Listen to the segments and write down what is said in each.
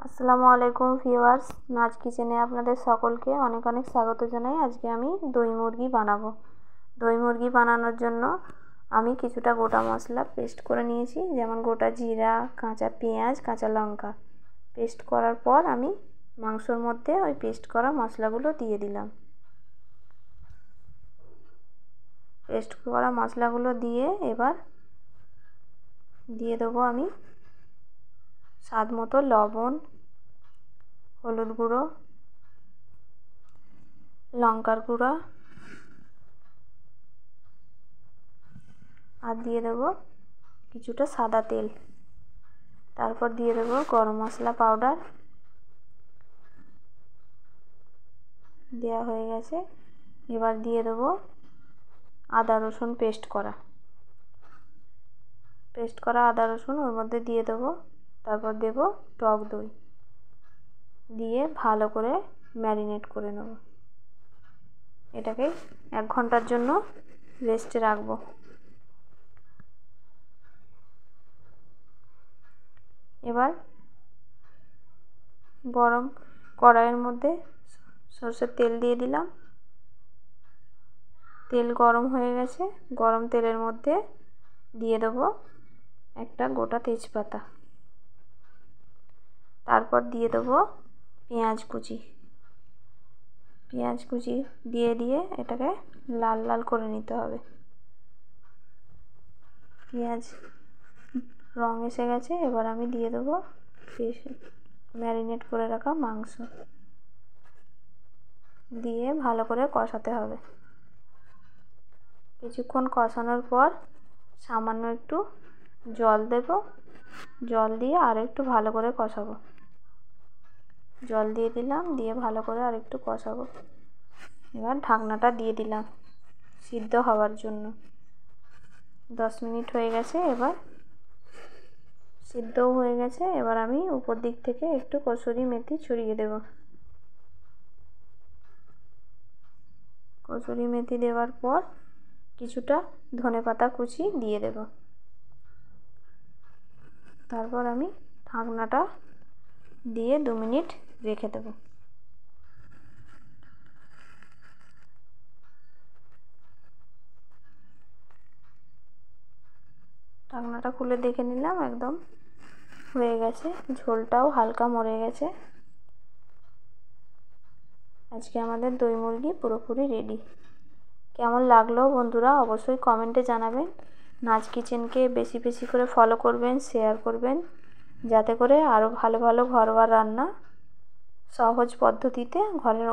আসসালামু আলাইকুম ভিউয়ার্স, নাজ কিচেনে আপনাদের সকলকে অনেক অনেক স্বাগত জানাই। আজকে আমি দই মুরগি বানাবো। দই মুরগি বানানোর জন্য আমি কিছুটা গোটা মশলা পেস্ট করে নিয়েছি, যেমন গোটা জিরা, কাঁচা পেঁয়াজ, কাঁচা লঙ্কা। পেস্ট করার পর আমি মাংসর মধ্যে ওই পেস্ট করা মশলাগুলো দিয়ে দিলাম। পেস্ট করা মশলাগুলো দিয়ে এবার দিয়ে দেবো আমি স্বাদ মতো লবণ, হলুদ গুঁড়ো, লঙ্কার গুঁড়া আর দিয়ে দেবো কিছুটা সাদা তেল। তারপর দিয়ে দেবো গরম মশলা পাউডার। দেওয়া হয়ে গেছে। এবার দিয়ে দেবো আদা রসুন পেস্ট করা আদা রসুন ওর মধ্যে দিয়ে দেবো। তারপর দেবো টক দই, দিয়ে ভালো করে ম্যারিনেট করে নেব। এটাকে 1 ঘন্টার জন্য রেস্টে রাখবো। এবার গরম কড়াইয়ের মধ্যে সরষের তেল দিয়ে দিলাম। তেল গরম হয়ে গেছে। গরম তেলের মধ্যে দিয়ে দেবো একটা গোটা তেজপাতা। তারপর দিয়ে দেবো পেঁয়াজ কুচি দিয়ে এটাকে লাল লাল করে নিতে হবে। পেঁয়াজ রং এসে গেছে। এবার আমি দিয়ে দেবো ম্যারিনেট করে রাখা মাংস, দিয়ে ভালো করে কষাতে হবে। কিছুক্ষণ কষানোর পর সামান্য একটু জল দেব। জল দিয়ে আর একটু ভালো করে কষাবো। জল দিয়ে দিলাম, দিয়ে ভালো করে আর একটু কষাবো। এবার ঢাকনাটা দিয়ে দিলাম সিদ্ধ হওয়ার জন্য। 10 মিনিট হয়ে গেছে। এবার সিদ্ধও হয়ে গেছে। এবার আমি উপর দিক থেকে একটু কসুরি মেথি ছড়িয়ে দেব। কসুরি মেথি দেওয়ার পর কিছুটা ধনেপাতা কুচি দিয়ে দেব। তারপর আমি ঢাকনাটা দিয়ে 2 মিনিট রেখে দেব। ঢাকনাটা খুলে দেখে নিলাম, একদম হয়ে গেছে। ঝোলটাও হালকা মরে গেছে। আজকে আমাদের দই মুরগি পুরোপুরি রেডি। কেমন লাগলো বন্ধুরা অবশ্যই কমেন্টে জানাবেন। নাজ কিচেনকে বেশি বেশি করে ফলো করবেন, শেয়ার করবেন, যাতে করে আরও ভালো ভালো ঘরোয়া রান্না, সহজ পদ্ধতিতে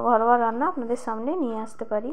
ঘরোয়া রান্না আপনাদের সামনে নিয়ে আসতে পারি।